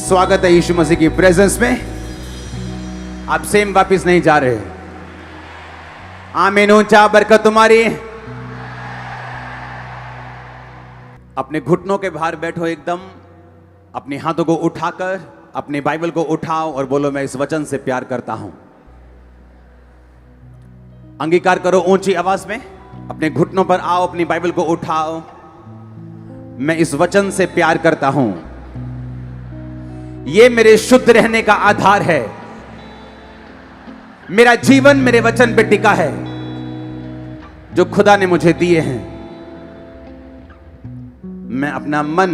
स्वागत है यीशु मसीह की प्रेजेंस में। आप सेम वापिस नहीं जा रहे। आमीन। ऊंचा बरकत तुम्हारी। अपने घुटनों के बाहर बैठो एकदम, अपने हाथों को उठाकर अपनी बाइबल को उठाओ और बोलो, मैं इस वचन से प्यार करता हूं। अंगीकार करो ऊंची आवाज में, अपने घुटनों पर आओ, अपनी बाइबल को उठाओ। मैं इस वचन से प्यार करता हूं, यह मेरे शुद्ध रहने का आधार है। मेरा जीवन मेरे वचन पे टिका है जो खुदा ने मुझे दिए हैं। मैं अपना मन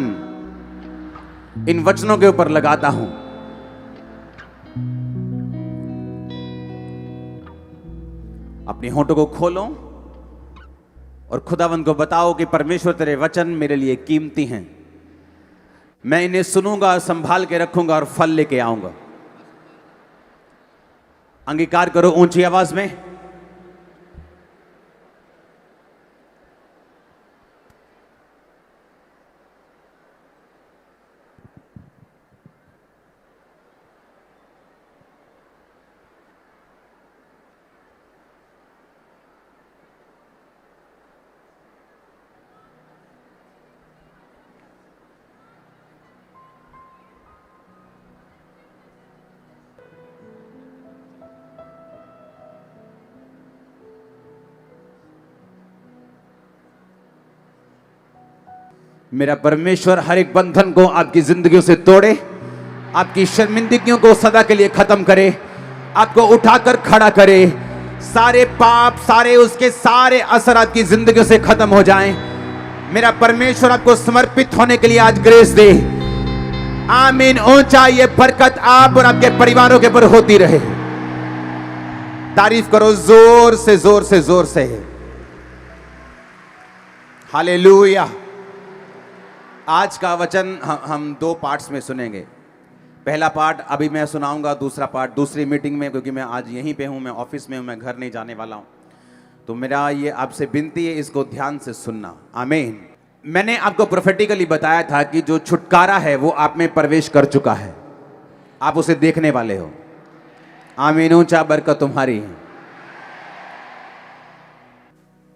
इन वचनों के ऊपर लगाता हूं। अपने होठों को खोलो और खुदावंद को बताओ कि परमेश्वर तेरे वचन मेरे लिए कीमती हैं। मैं इन्हें सुनूंगा, संभाल के रखूंगा और फल लेके आऊंगा। अंगीकार करो ऊंची आवाज में। मेरा परमेश्वर हर एक बंधन को आपकी जिंदगियों से तोड़े, आपकी शर्मिंदगियों को सदा के लिए खत्म करे, आपको उठाकर खड़ा करे। सारे पाप, सारे उसके सारे असर आपकी जिंदगियों से खत्म हो जाएं। मेरा परमेश्वर आपको समर्पित होने के लिए आज ग्रेस दे। आमीन। ऊंचा ये बरकत आप और आपके परिवारों के ऊपर होती रहे। तारीफ करो जोर से जोर से जोर से। हालेलुया। आज का वचन हम दो पार्ट्स में सुनेंगे। पहला पार्ट अभी मैं सुनाऊंगा, दूसरा पार्ट दूसरी मीटिंग में, क्योंकि मैं आज यहीं पे हूं, मैं ऑफिस में हूं, मैं घर नहीं जाने वाला हूं। तो मेरा ये आपसे विनती है, इसको ध्यान से सुनना। आमीन। मैंने आपको प्रोफेटिकली बताया था कि जो छुटकारा है वो आप में प्रवेश कर चुका है, आप उसे देखने वाले हो। आमीन। ऊंचा बरकत तुम्हारी है।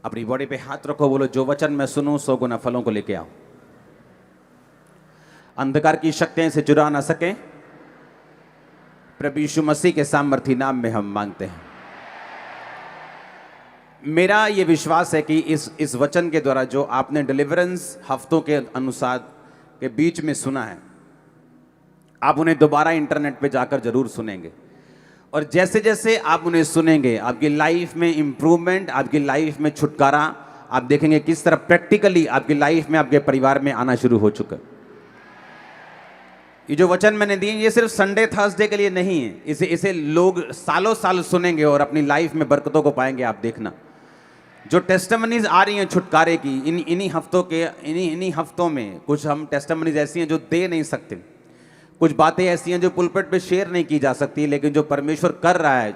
अपनी बॉडी पे हाथ रखो, बोलो, जो वचन मैं सुनूं 100 गुना फलों को लेके आओ। अंधकार की शक्तियां से चुरा ना सके, प्रभु यीशु मसीह के सामर्थी नाम में हम मांगते हैं। मेरा यह विश्वास है कि इस वचन के द्वारा जो आपने डिलीवरेंस हफ्तों के अनुसार के बीच में सुना है, आप उन्हें दोबारा इंटरनेट पे जाकर जरूर सुनेंगे। और जैसे जैसे आप उन्हें सुनेंगे, आपकी लाइफ में इंप्रूवमेंट, आपकी लाइफ में छुटकारा आप देखेंगे किस तरह प्रैक्टिकली आपकी लाइफ में, आपके परिवार में आना शुरू हो चुका है। ये जो वचन मैंने दिए, ये सिर्फ संडे थर्सडे के लिए नहीं है। इसे लोग सालों साल सुनेंगे और अपनी लाइफ में बरकतों को पाएंगे। आप देखना, जो टेस्टिमनीज आ रही हैं छुटकारे की, इन्हीं हफ्तों में कुछ हम टेस्टिमनीज ऐसी हैं जो दे नहीं सकते, कुछ बातें ऐसी हैं जो पुलपिट पे शेयर नहीं की जा सकती, लेकिन जो परमेश्वर कर रहा है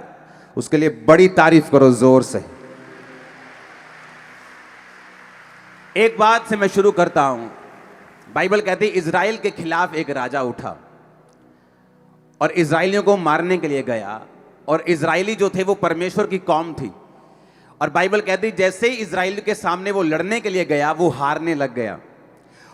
उसके लिए बड़ी तारीफ करो जोर से। एक बात से मैं शुरू करता हूं। बाइबल कहती है इजराइल के खिलाफ एक राजा उठा और इजराइलियों को मारने के लिए गया। और इजराइली जो थे वो परमेश्वर की कौम थी। और बाइबल कहती जैसे ही इजराइल के सामने वो लड़ने के लिए गया, वो हारने लग गया।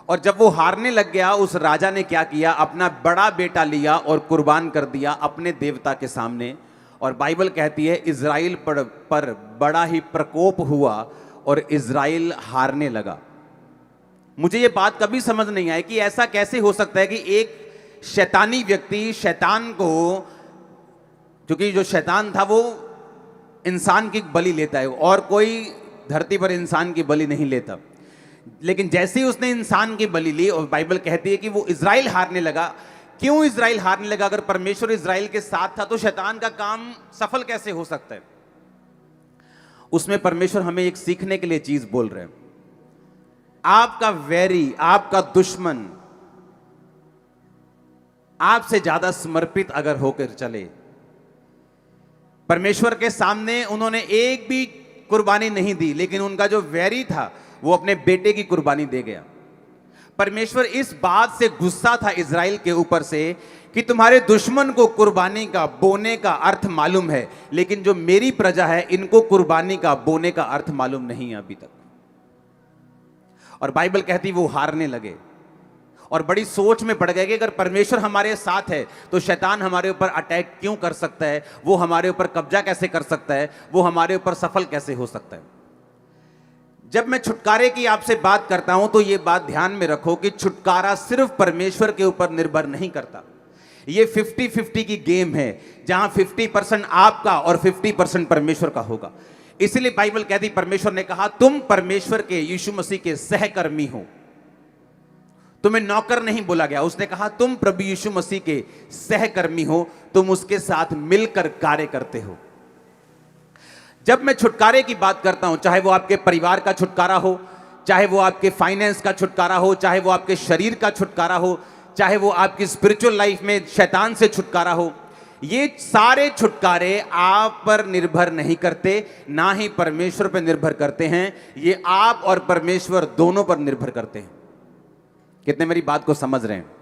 और जब वो हारने लग गया, उस राजा ने क्या किया, अपना बड़ा बेटा लिया और कुर्बान कर दिया अपने देवता के सामने। और बाइबल कहती है इजराइल पर बड़ा ही प्रकोप हुआ और इजराइल हारने लगा। मुझे ये बात कभी समझ नहीं आई कि ऐसा कैसे हो सकता है कि एक शैतानी व्यक्ति, शैतान को, क्योंकि जो शैतान था वो इंसान की बलि लेता है, और कोई धरती पर इंसान की बलि नहीं लेता, लेकिन जैसे ही उसने इंसान की बलि ली, और बाइबल कहती है कि वो इजराइल हारने लगा। क्यों इजराइल हारने लगा? अगर परमेश्वर इजराइल के साथ था तो शैतान का काम सफल कैसे हो सकता है? उसमें परमेश्वर हमें एक सीखने के लिए चीज बोल रहे हैं। आपका वैरी, आपका दुश्मन आपसे ज्यादा समर्पित अगर होकर चले, परमेश्वर के सामने उन्होंने एक भी कुर्बानी नहीं दी, लेकिन उनका जो वैरी था वो अपने बेटे की कुर्बानी दे गया। परमेश्वर इस बात से गुस्सा था इज़राइल के ऊपर से कि तुम्हारे दुश्मन को कुर्बानी का बोने का अर्थ मालूम है, लेकिन जो मेरी प्रजा है इनको कुर्बानी का बोने का अर्थ मालूम नहीं है अभी तक। और बाइबल कहती वो हारने लगे और बड़ी सोच में पड़ गए कि अगर परमेश्वर हमारे साथ है तो शैतान हमारे ऊपर अटैक क्यों कर सकता है, वो हमारे ऊपर कब्जा कैसे कर सकता है, वो हमारे ऊपर सफल कैसे हो सकता है। जब मैं छुटकारे की आपसे बात करता हूं तो ये बात ध्यान में रखो कि छुटकारा सिर्फ परमेश्वर के ऊपर निर्भर नहीं करता। ये 50-50 की गेम है, जहां 50% आपका और 50% परमेश्वर का होगा। इसलिए बाइबल कहती, परमेश्वर ने कहा तुम परमेश्वर के यीशु मसीह के सहकर्मी हो, तुम्हें नौकर नहीं बोला गया। उसने कहा तुम प्रभु यीशु मसीह के सहकर्मी हो, तुम उसके साथ मिलकर कार्य करते हो। जब मैं छुटकारे की बात करता हूं, चाहे वो आपके परिवार का छुटकारा हो, चाहे वो आपके फाइनेंस का छुटकारा हो, चाहे वो आपके शरीर का छुटकारा हो, चाहे वो आपकी स्पिरिचुअल लाइफ में शैतान से छुटकारा हो, ये सारे छुटकारे आप पर निर्भर नहीं करते, ना ही परमेश्वर पर निर्भर करते हैं। ये आप और परमेश्वर दोनों पर निर्भर करते हैं। कितने मेरी बात को समझ रहे हैं?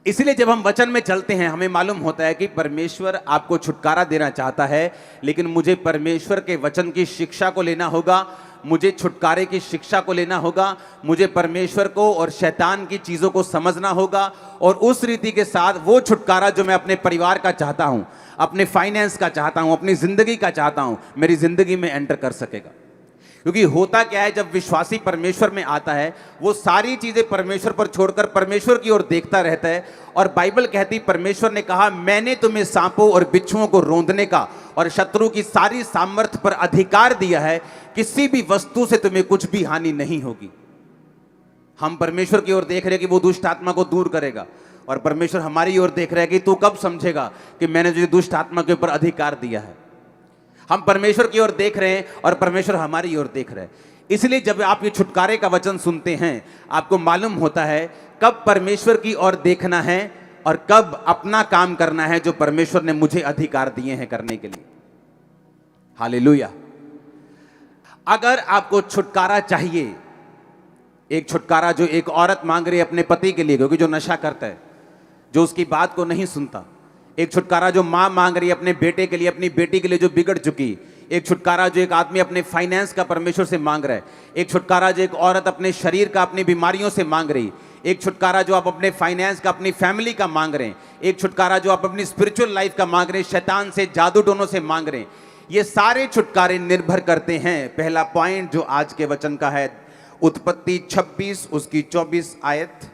इसलिए जब हम वचन में चलते हैं हमें मालूम होता है कि परमेश्वर आपको छुटकारा देना चाहता है, लेकिन मुझे परमेश्वर के वचन की शिक्षा को लेना होगा, मुझे छुटकारे की शिक्षा को लेना होगा, मुझे परमेश्वर को और शैतान की चीज़ों को समझना होगा, और उस रीति के साथ वो छुटकारा जो मैं अपने परिवार का चाहता हूँ, अपने फाइनेंस का चाहता हूँ, अपनी ज़िंदगी का चाहता हूँ, मेरी ज़िंदगी में एंटर कर सकेगा। क्योंकि होता क्या है, जब विश्वासी परमेश्वर में आता है वो सारी चीज़ें परमेश्वर पर छोड़कर परमेश्वर की ओर देखता रहता है। और बाइबल कहती, परमेश्वर ने कहा मैंने तुम्हें सांपों और बिच्छुओं को रौंदने का और शत्रु की सारी सामर्थ्य पर अधिकार दिया है, किसी भी वस्तु से तुम्हें कुछ भी हानि नहीं होगी। हम परमेश्वर की ओर देख रहे हैं कि वो दुष्ट आत्मा को दूर करेगा, और परमेश्वर हमारी ओर देख रहा है कि तू कब समझेगा कि मैंने तुझे दुष्ट आत्मा के ऊपर अधिकार दिया है। हम परमेश्वर की ओर देख रहे हैं और परमेश्वर हमारी ओर देख रहे हैं। इसलिए जब आप ये छुटकारे का वचन सुनते हैं, आपको मालूम होता है कब परमेश्वर की ओर देखना है और कब अपना काम करना है जो परमेश्वर ने मुझे अधिकार दिए हैं करने के लिए। हालेलुया। अगर आपको छुटकारा चाहिए, एक छुटकारा जो एक औरत मांग रही है अपने पति के लिए, क्योंकि जो नशा करता है, जो उसकी बात को नहीं सुनता, एक छुटकारा जो माँ मांग रही है अपने बेटे के लिए, अपनी बेटी के लिए जो बिगड़ चुकी, एक छुटकारा जो एक आदमी अपने फाइनेंस का परमेश्वर से मांग रहा है, एक छुटकारा जो एक औरत अपने शरीर का अपनी बीमारियों से मांग रही, एक छुटकारा जो आप अपने फाइनेंस का अपनी फैमिली का मांग रहे हैं, एक छुटकारा जो आप अपनी स्पिरिचुअल लाइफ का मांग रहे हैं, शैतान से, जादू टोनों से मांग रहे हैं। ये सारे छुटकारे निर्भर करते हैं। पहला पॉइंट जो आज के वचन का है, उत्पत्ति 26 उसकी 24 आयत,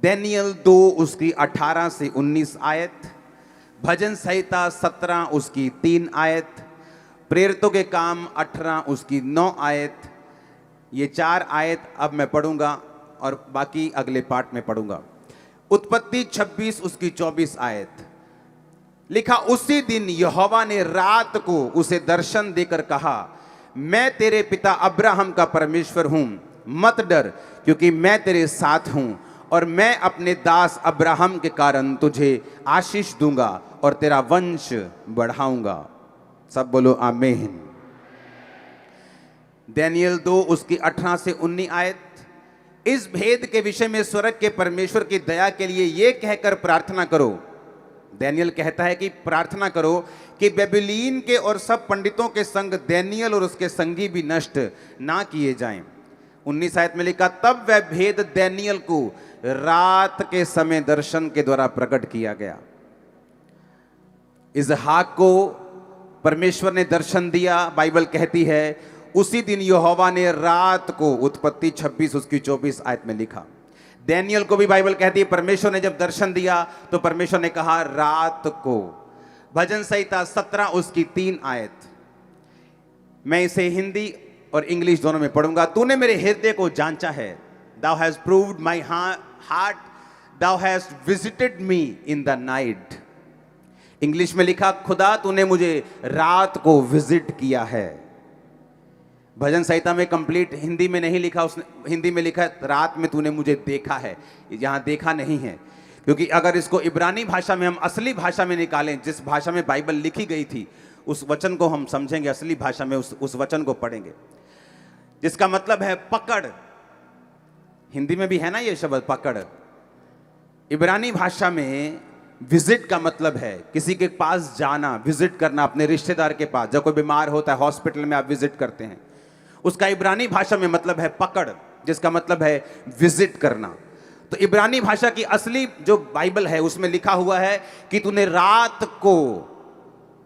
दानियेल 2 उसकी 18 से 19 आयत, भजन संहिता 17 उसकी 3 आयत, प्रेरितों के काम 18 उसकी 9 आयत। ये 4 आयत अब मैं पढ़ूंगा और बाकी अगले पार्ट में पढ़ूंगा। उत्पत्ति 26 उसकी 24 आयत लिखा, उसी दिन यहोवा ने रात को उसे दर्शन देकर कहा, मैं तेरे पिता अब्राहम का परमेश्वर हूं, मत डर, क्योंकि मैं तेरे साथ हूं और मैं अपने दास अब्राहम के कारण तुझे आशीष दूंगा और तेरा वंश बढ़ाऊंगा। सब बोलो आमीन। दानियेल 2 उसकी 18 से 19 आयत, इस भेद के विषय में स्वर्ग के परमेश्वर की दया के लिए यह कहकर प्रार्थना करो। दानियेल कहता है कि प्रार्थना करो कि बेबीलोन के और सब पंडितों के संग दानियेल और उसके संगी भी नष्ट ना किए जाएं। 19 आयत में लिखा, तब वह भेद दानियेल को रात के समय दर्शन के द्वारा प्रकट किया गया। इसहाक को परमेश्वर ने दर्शन दिया। बाइबल कहती है उसी दिन यहोवा ने रात को, उत्पत्ति 26 उसकी 24 आयत में लिखा। दानियेल को भी बाइबल कहती है परमेश्वर ने जब दर्शन दिया तो परमेश्वर ने कहा रात को। भजन संहिता 17 उसकी 3 आयत, मैं इसे हिंदी और इंग्लिश दोनों में पढ़ूंगा। तूने मेरे हृदय को जांचा है, thou hast proved my heart, thou hast visited me in the night। English में लिखा, खुदा तूने मुझे रात को विजिट किया है। भजन संहिता में कंप्लीट हिंदी में नहीं लिखा, उसने हिंदी में लिखा रात में तूने मुझे देखा है, यहाँ देखा नहीं है। क्योंकि अगर इसको इब्रानी भाषा में हम असली भाषा में निकालें, जिस भाषा में बाइबल लिखी गई थी, उस वचन को हम समझेंगे, असली भाषा में उस वचन को पढ़ेंगे, जिसका मतलब है पकड़, हिंदी में भी है ना ये शब्द पकड़। इब्रानी भाषा में विजिट का मतलब है किसी के पास जाना, विजिट करना, अपने रिश्तेदार के पास। जब कोई बीमार होता है हॉस्पिटल में आप विजिट करते हैं, उसका इब्रानी भाषा में मतलब है पकड़, जिसका मतलब है विजिट करना। तो इब्रानी भाषा की असली जो बाइबल है उसमें लिखा हुआ है कि तूने रात को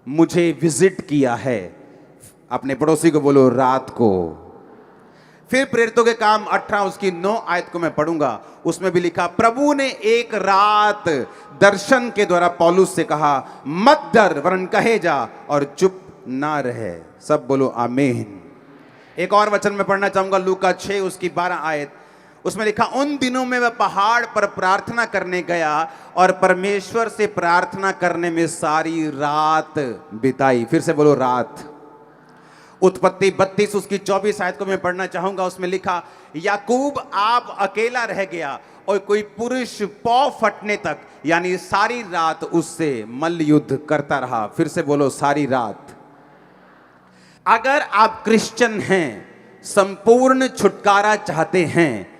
मुझे विजिट किया है। अपने पड़ोसी को बोलो रात को। फिर प्रेरितों के काम 18 उसकी 9 आयत को मैं पढ़ूंगा, उसमें भी लिखा, प्रभु ने एक रात दर्शन के द्वारा पौलुस से कहा, मत डर वरन कहे जा और चुप ना रहे। सब बोलो आमीन। एक और वचन में पढ़ना चाहूंगा, लूका 6 उसकी 12 आयत, उसमें लिखा, उन दिनों में वह पहाड़ पर प्रार्थना करने गया और परमेश्वर से प्रार्थना करने में सारी रात बिताई। फिर से बोलो रात। उत्पत्ति 32 उसकी 24 आयत को मैं पढ़ना चाहूंगा, उसमें लिखा, याकूब आप अकेला रह गया और कोई पुरुष पौ फटने तक, यानी सारी रात उससे मल्ल युद्ध करता रहा। फिर से बोलो सारी रात। अगर आप क्रिश्चियन हैं, संपूर्ण छुटकारा चाहते हैं,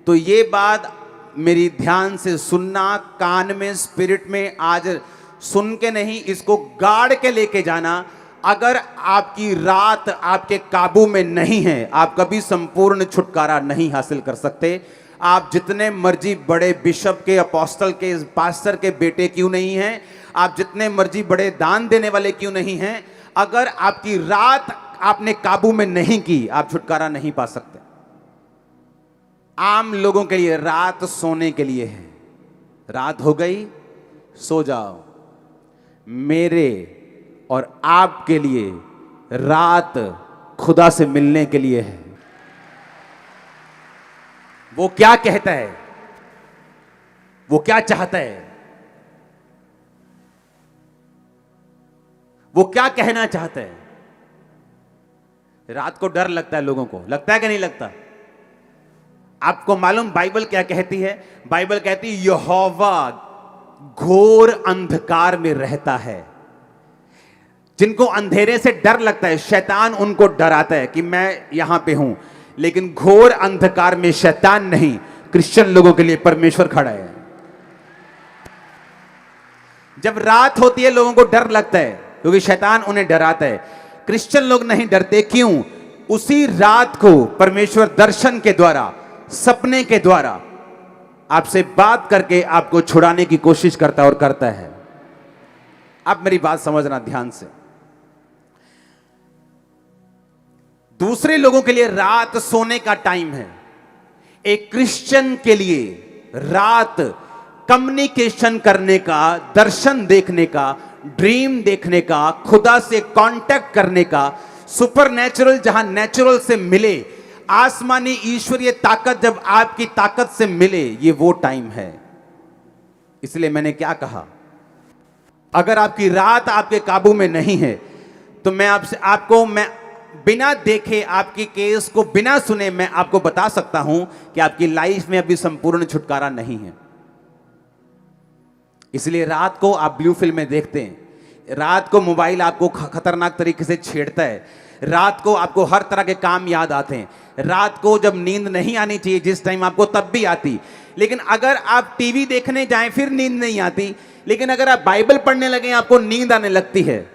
तो ये बात मेरी ध्यान से सुनना, कान में स्पिरिट में आज सुन के नहीं, इसको गाड़ के लेके जाना। अगर आपकी रात आपके काबू में नहीं है, आप कभी संपूर्ण छुटकारा नहीं हासिल कर सकते। आप जितने मर्जी बड़े बिशप के, अपोस्टल के, पास्टर के बेटे क्यों नहीं हैं, आप जितने मर्जी बड़े दान देने वाले क्यों नहीं हैं, अगर आपकी रात आपने काबू में नहीं की, आप छुटकारा नहीं पा सकते। आम लोगों के लिए रात सोने के लिए है। रात हो गई सो जाओ। मेरे और आपके लिए रात खुदा से मिलने के लिए है। वो क्या कहता है, वो क्या चाहता है, वो क्या कहना चाहता है। रात को डर लगता है लोगों को, लगता है कि नहीं लगता? आपको मालूम बाइबल क्या कहती है? बाइबल कहती है यहोवा घोर अंधकार में रहता है। जिनको अंधेरे से डर लगता है, शैतान उनको डराता है कि मैं यहां पे हूं, लेकिन घोर अंधकार में शैतान नहीं, क्रिश्चियन लोगों के लिए परमेश्वर खड़ा है। जब रात होती है लोगों को डर लगता है क्योंकि शैतान उन्हें डराता है। क्रिश्चियन लोग नहीं डरते, क्यों? उसी रात को परमेश्वर दर्शन के द्वारा, सपने के द्वारा आपसे बात करके आपको छुड़ाने की कोशिश करता है और करता है। आप मेरी बात समझना ध्यान से। दूसरे लोगों के लिए रात सोने का टाइम है, एक क्रिश्चियन के लिए रात कम्युनिकेशन करने का, दर्शन देखने का, ड्रीम देखने का, खुदा से कांटेक्ट करने का, सुपरनेचुरल जहां नेचुरल से मिले, आसमानी ईश्वरीय ताकत जब आपकी ताकत से मिले, ये वो टाइम है। इसलिए मैंने क्या कहा, अगर आपकी रात आपके काबू में नहीं है तो मैं बिना देखे, आपकी केस को बिना सुने, मैं आपको बता सकता हूं कि आपकी लाइफ में अभी संपूर्ण छुटकारा नहीं है। इसलिए रात को आप ब्लू फिल्म में देखते हैं, रात को मोबाइल आपको खतरनाक तरीके से छेड़ता है, रात को आपको हर तरह के काम याद आते हैं, रात को जब नींद नहीं आनी चाहिए जिस टाइम आपको, तब भी आती। लेकिन अगर आप टीवी देखने जाएं फिर नींद नहीं आती, लेकिन अगर आप बाइबल पढ़ने लगे आपको नींद आने लगती है।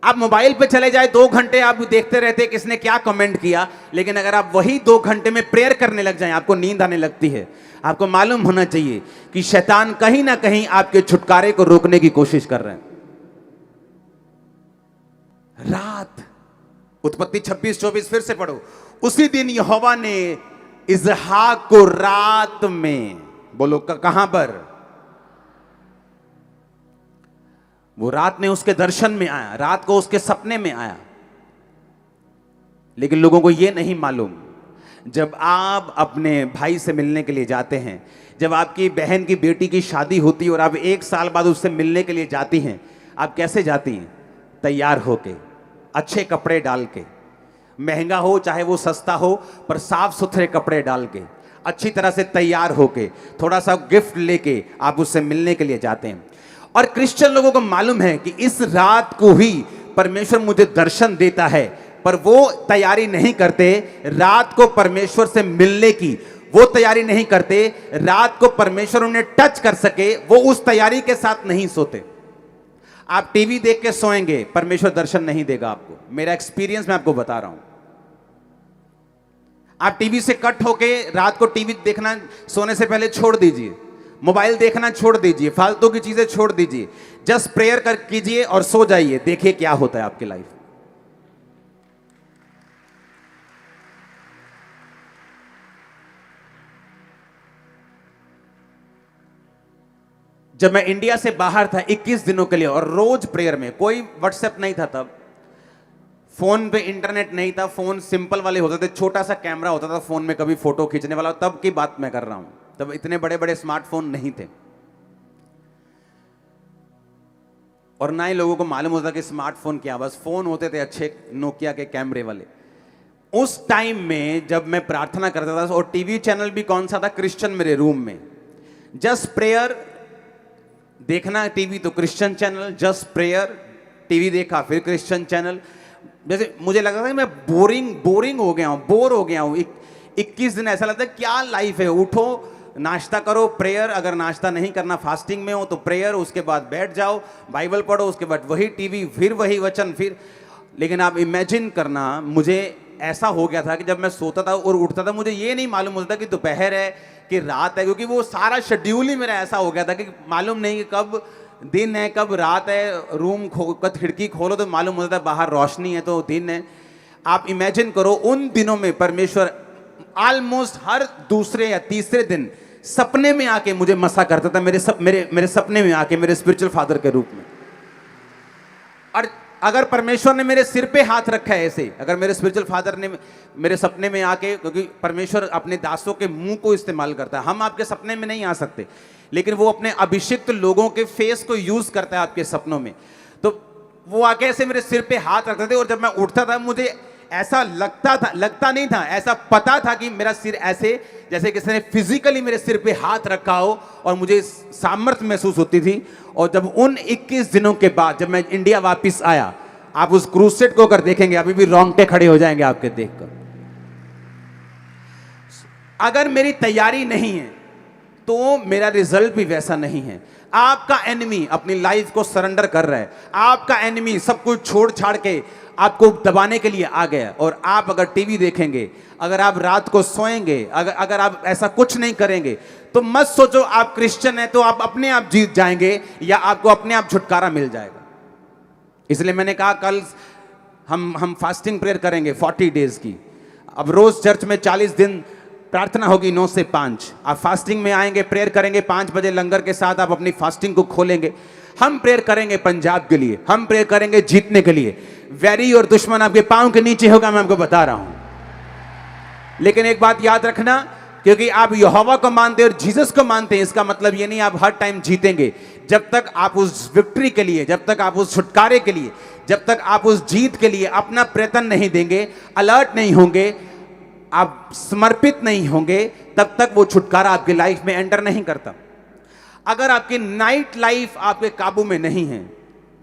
आप मोबाइल पे चले जाए 2 घंटे आप देखते रहते किसने क्या कमेंट किया, लेकिन अगर आप वही 2 घंटे में प्रेयर करने लग जाएं आपको नींद आने लगती है। आपको मालूम होना चाहिए कि शैतान कहीं ना कहीं आपके छुटकारे को रोकने की कोशिश कर रहे हैं। रात, उत्पत्ति 26-24 फिर से पढ़ो। उसी दिन यहोवा ने इसहाक को रात में, बोलो कहां पर? वो रात में उसके दर्शन में आया, रात को उसके सपने में आया। लेकिन लोगों को यह नहीं मालूम, जब आप अपने भाई से मिलने के लिए जाते हैं, जब आपकी बहन की बेटी की शादी होती है और आप 1 साल बाद उससे मिलने के लिए जाती हैं, आप कैसे जाती हैं? तैयार होके, अच्छे कपड़े डाल के, महंगा हो चाहे वो सस्ता हो, पर साफ सुथरे कपड़े डाल के, अच्छी तरह से तैयार होके, थोड़ा सा गिफ्ट लेके आप उससे मिलने के लिए जाते हैं। और क्रिश्चियन लोगों को मालूम है कि इस रात को ही परमेश्वर मुझे दर्शन देता है, पर वो तैयारी नहीं करते रात को परमेश्वर से मिलने की, वो तैयारी नहीं करते, रात को परमेश्वर उन्हें टच कर सके, वो उस तैयारी के साथ नहीं सोते। आप टीवी देख के सोएंगे, परमेश्वर दर्शन नहीं देगा आपको। मेरा एक्सपीरियंस मैं आपको बता रहा हूं। आप टीवी से कट होके रात को टीवी देखना सोने से पहले छोड़ दीजिए, मोबाइल देखना छोड़ दीजिए, फालतू की चीजें छोड़ दीजिए, जस्ट प्रेयर कर कीजिए और सो जाइए। देखिए क्या होता है आपकी लाइफ। जब मैं इंडिया से बाहर था 21 दिनों के लिए, और रोज प्रेयर में, कोई व्हाट्सएप नहीं था तब, फोन पे इंटरनेट नहीं था, फोन सिंपल वाले होते थे, छोटा सा कैमरा होता था फोन में, कभी फोटो खींचने वाला, तब की बात मैं कर रहा हूं। तब इतने बड़े बड़े स्मार्टफोन नहीं थे, और ना ही लोगों को मालूम होता कि स्मार्टफोन क्या। बस फोन होते थे अच्छे नोकिया के कैमरे वाले। उस टाइम में जब मैं प्रार्थना करता था, और टीवी चैनल भी कौन सा था, क्रिश्चियन, मेरे रूम में। जस्ट प्रेयर देखना टीवी तो Christian channel, just prayer TV देखा फिर क्रिश्चियन चैनल। जैसे मुझे लगा था कि मैं बोरिंग हो गया हूं, बोर हो गया हूं। 21 दिन ऐसा लगता है क्या लाइफ है। उठो, नाश्ता करो, प्रेयर, अगर नाश्ता नहीं करना, फास्टिंग में हो तो प्रेयर, उसके बाद बैठ जाओ, बाइबल पढ़ो, उसके बाद वही टीवी, फिर वही वचन, फिर। लेकिन आप इमेजिन करना, मुझे ऐसा हो गया था कि जब मैं सोता था और उठता था, मुझे ये नहीं मालूम होता कि दोपहर है कि रात है, क्योंकि वो सारा शेड्यूल ही मेरा ऐसा हो गया था कि मालूम नहीं कि कब दिन है कब रात है। रूम खिड़की खोलो तो मालूम होता है बाहर रोशनी है तो दिन है। आप इमेजिन करो, उन दिनों में परमेश्वर ऑलमोस्ट हर दूसरे या तीसरे दिन सपने में आके मुझे मसा करता था, मेरे सपने में आके, मेरे स्पिरिचुअल फादर के रूप में। और अगर परमेश्वर ने मेरे सिर पे हाथ रखा है ऐसे, अगर मेरे स्पिरिचुअल फादर ने मेरे सपने में आके, क्योंकि परमेश्वर अपने दासों के मुंह को इस्तेमाल करता है, हम आपके सपने में नहीं आ सकते, लेकिन वो अपने अभिषिक्त लोगों के फेस को यूज करता है आपके सपनों में। तो वो आके ऐसे मेरे सिर पे हाथ रखते थे, और जब मैं उठता था मुझे ऐसा लगता नहीं था, ऐसा पता था कि मेरा सिर ऐसे, जैसे किसी ने फिजिकली मेरे सिर पे हाथ रखा हो, और मुझे सामर्थ्य महसूस होती थी। और जब उन 21 दिनों के बाद जब मैं इंडिया वापस आया, आप उस क्रूसेड को अगर देखेंगे, अभी भी रोंगटे खड़े हो जाएंगे आपके देखकर। अगर मेरी तैयारी नहीं है तो मेरा रिजल्ट भी वैसा नहीं है। आपका एनिमी अपनी लाइफ को सरेंडर कर रहा है, आपका एनिमी सब कुछ छोड़ छाड़ के आपको दबाने के लिए आ गया। और आप अगर टीवी देखेंगे, अगर आप रात को सोएंगे, अगर आप ऐसा कुछ नहीं करेंगे, तो मत सोचो आप क्रिश्चियन हैं तो आप अपने आप जीत जाएंगे या आपको अपने आप छुटकारा मिल जाएगा। इसलिए मैंने कहा कल हम फास्टिंग प्रेयर करेंगे 40 डेज की। अब रोज चर्च में 40 दिन प्रार्थना होगी 9 से 5। आप फास्टिंग में आएंगे, प्रेयर करेंगे 5 बजे लंगर के साथ, आप अपनी फास्टिंग को खोलेंगे। हम प्रेयर करेंगे पंजाब के लिए, हम प्रेयर करेंगे जीतने के लिए। वैरी और दुश्मन आपके पांव के नीचे होगा, मैं आपको बता रहा हूं। लेकिन एक बात याद रखना, क्योंकि आप यहोवा को मानते हैं और जीसस को मानते हैं, इसका मतलब ये नहीं आप हर टाइम जीतेंगे। जब तक आप उस विक्ट्री के लिए, जब तक आप उस छुटकारे के लिए, जब तक आप उस जीत के लिए अपना प्रयत्न नहीं देंगे, अलर्ट नहीं होंगे, आप समर्पित नहीं होंगे, तब तक वो छुटकारा आपकी लाइफ में एंटर नहीं करता। अगर आपकी नाइट लाइफ आपके काबू में नहीं है,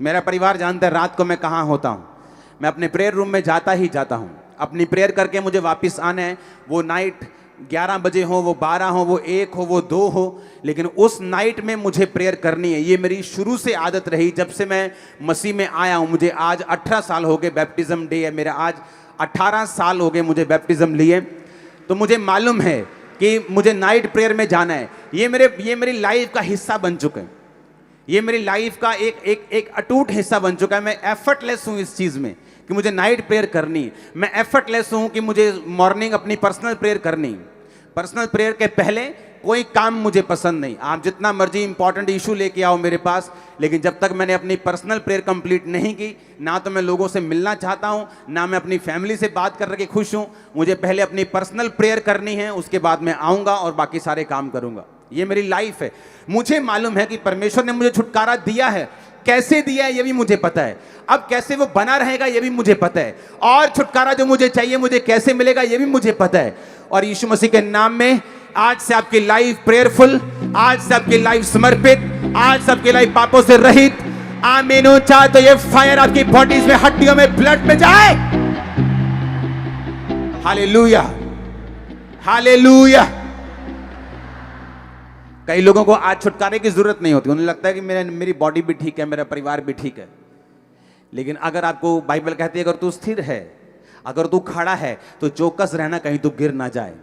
मेरा परिवार जानता है रात को मैं कहां होता हूं, मैं अपने प्रेयर रूम में जाता ही जाता हूं। अपनी प्रेयर करके मुझे वापस आना है, वो नाइट 11 बजे हो, वो 12 हो, वो 1 हो, वो 2 हो, लेकिन उस नाइट में मुझे प्रेयर करनी है। ये मेरी शुरू से आदत रही, जब से मैं मसीह में आया हूं। मुझे आज 18 साल हो गए, बैप्टिज्म डे है मेरा आज, 18 साल हो गए मुझे बैप्टिज्म लिए। तो मुझे मालूम है कि मुझे नाइट प्रेयर में जाना है। ये मेरी लाइफ का हिस्सा बन चुका है, ये मेरी लाइफ का एक अटूट हिस्सा बन चुका है। मैं एफर्टलेस हूं इस चीज में कि मुझे नाइट प्रेयर करनी है। मैं एफर्टलेस हूं कि मुझे मॉर्निंग अपनी पर्सनल प्रेयर करनी है। पर्सनल प्रेयर के पहले कोई काम मुझे पसंद नहीं। आप जितना मर्जी इंपॉर्टेंट इशू लेके आओ मेरे पास, लेकिन जब तक मैंने अपनी पर्सनल प्रेयर कंप्लीट नहीं की, ना तो मैं लोगों से मिलना चाहता हूं, ना मैं अपनी फैमिली से बात करके खुश हूं। मुझे पहले अपनी पर्सनल प्रेयर करनी है, उसके बाद मैं आऊंगा और बाकी सारे काम करूंगा। ये मेरी लाइफ है। मुझे मालूम है कि परमेश्वर ने मुझे छुटकारा दिया है, कैसे दिया है ये भी मुझे पता है, अब कैसे वो बना रहेगा ये भी मुझे पता है, और छुटकारा जो मुझे चाहिए मुझे कैसे मिलेगा ये भी मुझे पता है। और यीशु मसीह के नाम में आज से आपकी लाइफ प्रेयरफुल, आज से आपकी लाइफ समर्पित, आज से आपकी लाइफ पापों से रहित। आमीन हो। चाहे तो ये फायर आपकी बॉडीज में, हड्डियों में, ब्लड में जाए। हालेलुया, हालेलुया, कई लोगों को आज छुटकारे की जरूरत नहीं होती, उन्हें लगता है कि मेरी बॉडी भी ठीक है, मेरा परिवार भी ठीक है। लेकिन अगर आपको बाइबल कहती है अगर तू स्थिर है, अगर तू खड़ा है, तो चौकस रहना कहीं तू गिर ना जाए,